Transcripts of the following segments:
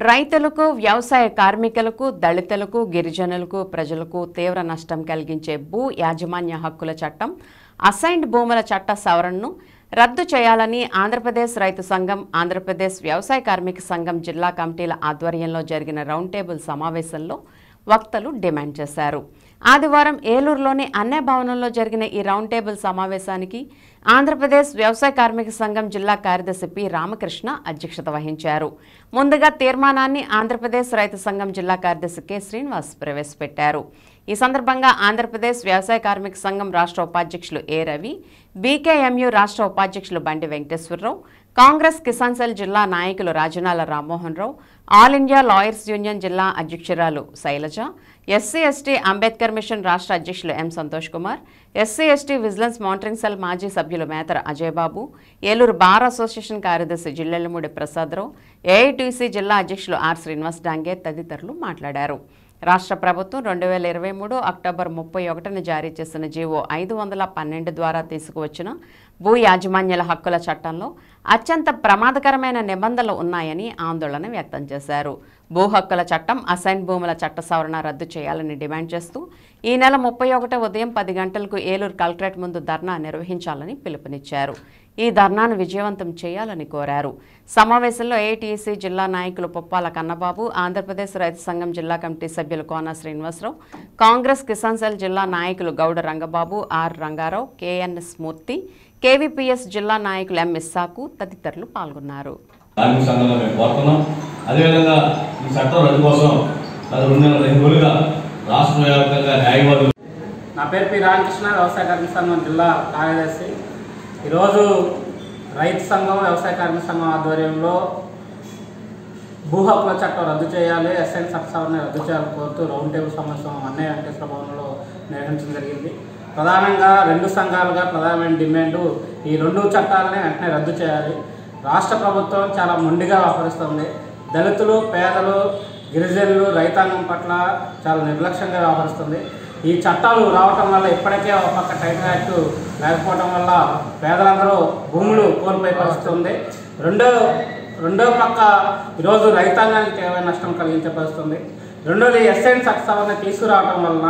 రైతులకు, వ్యవసాయ కార్మికులకు, దళితులకు, గిరిజనులకు, ప్రజలకు తీవ్ర నష్టం కలిగించే భూ యాజమాన్య హక్కుల చట్టం, అసైన్డ్ భూముల చట్ట సవరణను రద్దు చేయాలని ఆంధ్రప్రదేశ్ రైతు సంఘం, ఆంధ్రప్రదేశ్ వ్యవసాయ కార్మిక సంఘం జిల్లా కమిటీల ఆధ్వర్యంలో జరిగిన రౌండ్ టేబుల్ సమావేశంలో వక్తలు డిమాండ్ చేశారు. ఆదివారం ఏలూరులోని అన్నే భవనంలో జరిగిన ఈ రౌండ్ టేబుల్ సమావేశానికి ఆంధ్రప్రదేశ్ వ్యవసాయ కార్మిక సంఘం జిల్లా కార్యదర్శి పి రామకృష్ణ అధ్యక్షత వహించారు. ముందుగా తీర్మానాన్ని ఆంధ్రప్రదేశ్ రైతు సంఘం జిల్లా కార్యదర్శి కె శ్రీనివాస్ ప్రవేశపెట్టారు. ఈ సందర్భంగా ఆంధ్రప్రదేశ్ వ్యవసాయ కార్మిక సంఘం రాష్ట్ర ఉపాధ్యక్షులు ఏ రవి, బీకేఎంయు రాష్ట్ర ఉపాధ్యక్షులు బండి వెంకటేశ్వరరావు, కాంగ్రెస్ కిసాన్ సెల్ జిల్లా నాయకులు Rajanala Rammohan Rao, all India lawyers union జిల్లా అధ్యక్షురాలు Sailaja, SC ST Ambedkar mission రాష్ట్ర అధ్యక్షులు M Santosh Kumar, SC ST vigilance monitoring cell మాజీ సభ్యులు మేతర అజయబాబు, ఏలూరు బార్ అసోసియేషన్ కార్యదర్శి జిల్లెళ్లమూడి ప్రసాదరావు, ఏఐటీసీ జిల్లా అధ్యక్షులు ఆర్ శ్రీనివాస్ డాంగే తదితరులు మాట్లాడారు. రాష్ట్ర ప్రభుత్వం 2023 అక్టోబర్ 31న జారీ చేసిన జీవో 512 ద్వారా తీసుకువచ్చిన భూ యాజమాన్యాల హక్కుల చట్టంలో అత్యంత ప్రమాదకరమైన నిబంధనలు ఉన్నాయని ఆందోళన వ్యక్తం చేశారు. భూ హక్కుల చట్టం, అసైన్ భూముల చట్ట సవరణ రద్దు చేయాలని డిమాండ్ చేస్తూ ఈ నెల 31 ఉదయం 10 గంటలకు ఏలూరు కలెక్టరేట్ ముందు ధర్నా నిర్వహించాలని పిలుపునిచ్చారు. ఈ ధర్నాను విజయవంతం చేయాలని కోరారు. సమావేశంలో ఏఐటీసీ జిల్లా నాయకులు పుప్పాల కన్నబాబు, ఆంధ్రప్రదేశ్ రైతు సంఘం జిల్లా కమిటీ సభ్యులు కోన శ్రీనివాసరావు, కాంగ్రెస్ కిసాన్ సెల్ జిల్లా నాయకులు Gowda Rangababu, R Rangarao, KNS Murthy, KVPS జిల్లా నాయకులు ఎం ఇస్సాకు తదితరులు పాల్గొన్నారు. నా పేరు పి రామకృష్ణ, వ్యవసాయ కార్మిక సంఘం జిల్లా కార్యదర్శి. ఈరోజు రైతు సంఘం, వ్యవసాయ కార్మిక సంఘం ఆధ్వర్యంలో భూ హక్కుల చట్టం రద్దు చేయాలి, ఎస్ఐన్ చట్ట సవరణ రద్దు చేయాలని కోరుతూ రౌండ్ టేబుల్ సమావేశం అన్నయ్య వెంకటేశ్వర భవన్లో నిర్వహించడం జరిగింది. ప్రధానంగా రెండు సంఘాలుగా ప్రధానమైన డిమాండ్ ఈ రెండు చట్టాలని వెంటనే రద్దు చేయాలి. రాష్ట్ర ప్రభుత్వం చాలా మొండిగా వ్యవహరిస్తుంది. దళితులు, పేదలు, గిరిజనులు, రైతాంగం పట్ల చాలా నిర్లక్ష్యంగా వ్యవహరిస్తుంది. ఈ చట్టాలు రావటం వల్ల ఇప్పటికే ఒక పక్క టైటిల్ యాక్ట్ లేకపోవడం వల్ల పేదలందరూ భూములు కోల్పోయే పరిస్థితి ఉంది. రెండో పక్క ఈరోజు రైతాంగానికి తీవ్ర నష్టం కలిగించే పరిస్థితి ఉంది. రెండోది ఎస్ఐన్ చట్ట సవరణ తీసుకురావడం వలన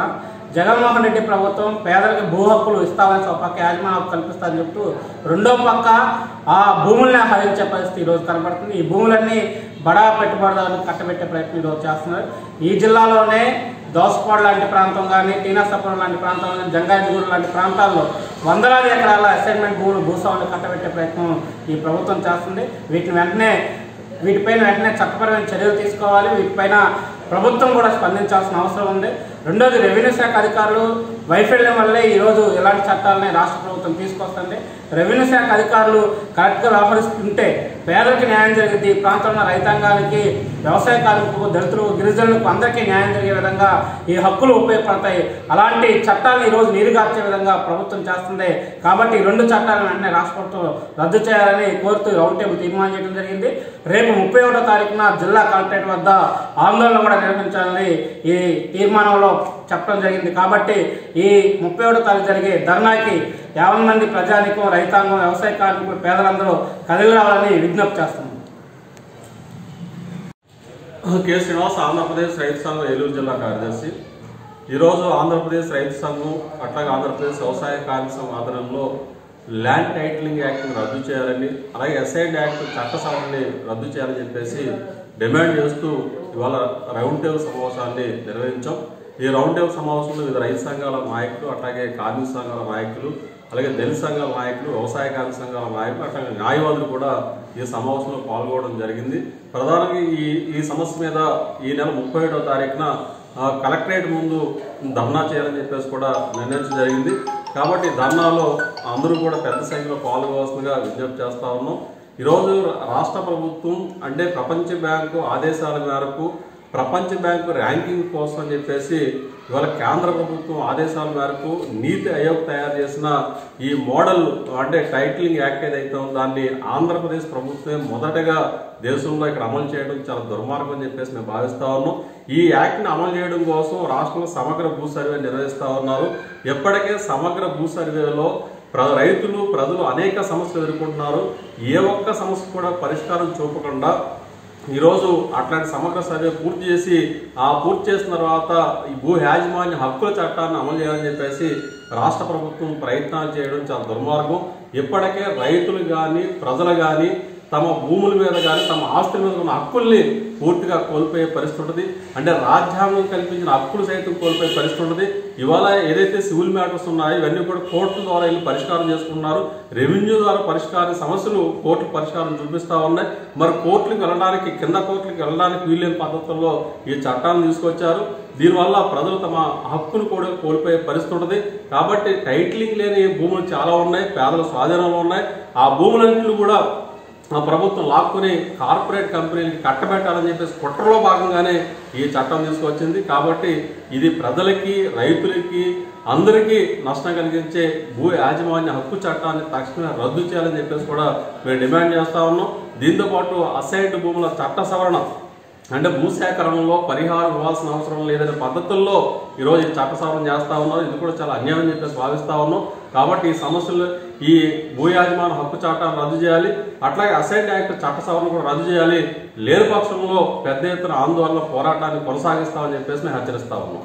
జగన్మోహన్ రెడ్డి ప్రభుత్వం పేదలకు భూ హక్కులు ఇస్తామని ఒక పక్క యాజమాన్య హక్కు కల్పిస్తారని చెప్తూ రెండో పక్క ఆ భూముల్ని హరించే పరిస్థితి ఈరోజు కనబడుతుంది. ఈ భూములన్నీ బడా పెట్టుబడిదారులకు కట్టబెట్టే ప్రయత్నం ఈరోజు చేస్తున్నారు. ఈ జిల్లాలోనే దోసపాడు లాంటి ప్రాంతం కానీ, టీనాసపురం లాంటి ప్రాంతం కానీ, జంగారెడ్డిగూడెం లాంటి ప్రాంతాల్లో వందలాది ఎకరాల అసైన్మెంట్ భూములు భూస్వాములు కట్టబెట్టే ప్రయత్నం ఈ ప్రభుత్వం చేస్తుంది. వీటిపైన వెంటనే చట్టపరమైన చర్యలు తీసుకోవాలి. వీటిపైన ప్రభుత్వం కూడా స్పందించాల్సిన అవసరం ఉంది. రెండోది రెవెన్యూ శాఖ అధికారులు వైఫల్యం వల్లే ఈరోజు ఇలాంటి చట్టాలని రాష్ట్ర ప్రభుత్వం తీసుకొస్తుంది. రెవెన్యూ శాఖ అధికారులు కరెక్ట్గా వ్యవహరిస్తుంటే పేదలకు న్యాయం జరిగింది. ఈ ప్రాంతంలో రైతాంగానికి, వ్యవసాయ కార్మికులకు, దళితులు, గిరిజనులకు అందరికీ న్యాయం జరిగే విధంగా ఈ హక్కులు ఉపయోగపడతాయి. అలాంటి చట్టాలను ఈరోజు నీరుగార్చే విధంగా ప్రభుత్వం చేస్తుంది. కాబట్టి ఈ రెండు చట్టాలను వెంటనే రాష్ట్ర ప్రభుత్వం రద్దు చేయాలని కోరుతూ రౌండ్ టేబుల్ తీర్మానం చేయడం జరిగింది. రేపు 31వ తారీఖున జిల్లా కలెక్టరేట్ వద్ద ఆందోళన కూడా నిర్వహించాలని ఈ తీర్మానంలో చెప్పడం జరిగింది. కాబట్టి ఈ 31వ తారీఖు జరిగే ధర్నాకి 50 మంది ప్రజానికం, రైతాంగం, వ్యవసాయ కార్మికులు, పేదలందరూ కదిలి రావాలని విజ్ఞప్తి చేస్తున్నాం. కె శ్రీనివాస్, ఆంధ్రప్రదేశ్ రైతు సంఘం ఏలూరు జిల్లా కార్యదర్శి. ఈరోజు ఆంధ్రప్రదేశ్ రైతు సంఘం అట్లాగే ఆంధ్రప్రదేశ్ వ్యవసాయ కార్మిక సంఘం ఆధ్వర్యంలో ల్యాండ్ టైటిలింగ్ యాక్ట్ని రద్దు చేయాలని, అలాగే ఎస్ఐడ్ యాక్ట్ చట్ట సవరణని రద్దు చేయాలని చెప్పేసి డిమాండ్ చేస్తూ ఇవాళ రౌండ్ టేబుల్ సమావేశాన్ని నిర్వహించాం. ఈ రౌండ్ టేబుల్ సమావేశంలో వివిధ రైతు సంఘాల నాయకులు, అట్లాగే కార్మిక సంఘాల నాయకులు, అలాగే దళిత సంఘాల నాయకులు, వ్యవసాయ కార్మిక సంఘాల నాయకులు, అట్లాగే న్యాయవాదులు కూడా ఈ సమావేశంలో పాల్గొనడం జరిగింది. ప్రధానంగా ఈ సమస్య మీద ఈ నెల 31వ తారీఖున కలెక్టరేట్ ముందు ధర్నా చేయాలని చెప్పేసి కూడా నిర్ణయించడం జరిగింది. కాబట్టి ధర్నాలో అందరూ కూడా పెద్ద సంఖ్యలో పాల్గొవలసిందిగా విజ్ఞప్తి చేస్తా ఉన్నాం. ఈరోజు రాష్ట్ర ప్రభుత్వం అంటే ప్రపంచ బ్యాంకు ఆదేశాల మేరకు, ప్రపంచ బ్యాంకు ర్యాంకింగ్ కోసం అని చెప్పేసి ఇవాళ కేంద్ర ప్రభుత్వం ఆదేశాల మేరకు నీతి ఆయోగ్ తయారు చేసిన ఈ మోడల్ అంటే టైటిలింగ్ యాక్ట్ ఏదైతే ఉందో దాన్ని ఆంధ్రప్రదేశ్ ప్రభుత్వమే మొదటగా దేశంలో ఇక్కడ అమలు చేయడం చాలా దుర్మార్గం అని చెప్పేసి మేము భావిస్తా ఉన్నాం. ఈ యాక్ట్ని అమలు చేయడం కోసం రాష్ట్రంలో సమగ్ర భూ సర్వే నిర్వహిస్తూ ఉన్నారు. ఎప్పటికే సమగ్ర భూ సర్వేలో ప్రజలు అనేక సమస్యలు ఎదుర్కొంటున్నారు. ఏ ఒక్క సమస్య కూడా పరిష్కారం చూపకుండా ఈరోజు అట్లాంటి సమగ్ర సర్వే పూర్తి చేసి పూర్తి చేసిన తర్వాత ఈ భూ యాజమాన్య హక్కుల చట్టాన్ని అమలు చేయాలని చెప్పేసి రాష్ట్ర ప్రభుత్వం ప్రయత్నాలు చేయడం చాలా దుర్మార్గం. ఇప్పటికే రైతులు కానీ ప్రజలు కానీ తమ భూముల మీద కానీ తమ ఆస్తుల మీద ఉన్న హక్కుల్ని పూర్తిగా కోల్పోయే పరిస్థితి ఉంటుంది. అంటే రాజ్యాంగం కల్పించిన హక్కులు సైతం కోల్పోయే పరిస్థితి ఉంటుంది. ఇవాళ ఏదైతే సివిల్ మ్యాటర్స్ ఉన్నాయో ఇవన్నీ కూడా కోర్టుల ద్వారా వెళ్ళి పరిష్కారం చేసుకున్నారు. రెవెన్యూ ద్వారా పరిష్కార సమస్యలు కోర్టులు పరిష్కారం చూపిస్తూ ఉన్నాయి. మరి కోర్టులకు వెళ్ళడానికి కింద కోర్టులకు వెళ్ళడానికి వీలైన పద్ధతుల్లో ఈ చట్టాన్ని తీసుకొచ్చారు. దీనివల్ల ప్రజలు తమ హక్కును కూడా కోల్పోయే పరిస్థితి ఉంటుంది. కాబట్టి టైటిలింగ్ లేని భూములు చాలా ఉన్నాయి, పేదల స్వాధీనంలో ఉన్నాయి. ఆ భూములన్నింటినీ కూడా ప్రభుత్వం లాక్కుని కార్పొరేట్ కంపెనీలకి కట్టబెట్టాలని చెప్పేసి కుట్రలో భాగంగానే ఈ చట్టం తీసుకొచ్చింది. కాబట్టి ఇది ప్రజలకి రైతులకి అందరికీ నష్టం కలిగించే భూ యాజమాన్య హక్కు చట్టాన్ని తక్షణమే రద్దు చేయాలని చెప్పేసి కూడా మేము డిమాండ్ చేస్తా ఉన్నాం. దీంతోపాటు అసైన్డ్ భూముల చట్ట సవరణ అంటే భూసేకరణలో పరిహారం ఇవ్వాల్సిన అవసరం లేదనే పద్ధతుల్లో ఈరోజు ఈ చట్ట సవరణ చేస్తూ ఉన్నారు. ఇది కూడా చాలా అన్యాయం అని చెప్పేసి భావిస్తూ ఉన్నాం. కాబట్టి ఈ సమస్యలు ఈ భూ యాజమాన్య హక్కు చట్టాన్ని రద్దు చేయాలి. అట్లాగే అసైన్డ్ యాక్ట్ చట్ట సవరణ కూడా రద్దు చేయాలి. లేని పక్షంలో పెద్ద ఎత్తున ఆందోళన పోరాటాన్ని కొనసాగిస్తామని చెప్పేసి మేము హెచ్చరిస్తా ఉన్నాం.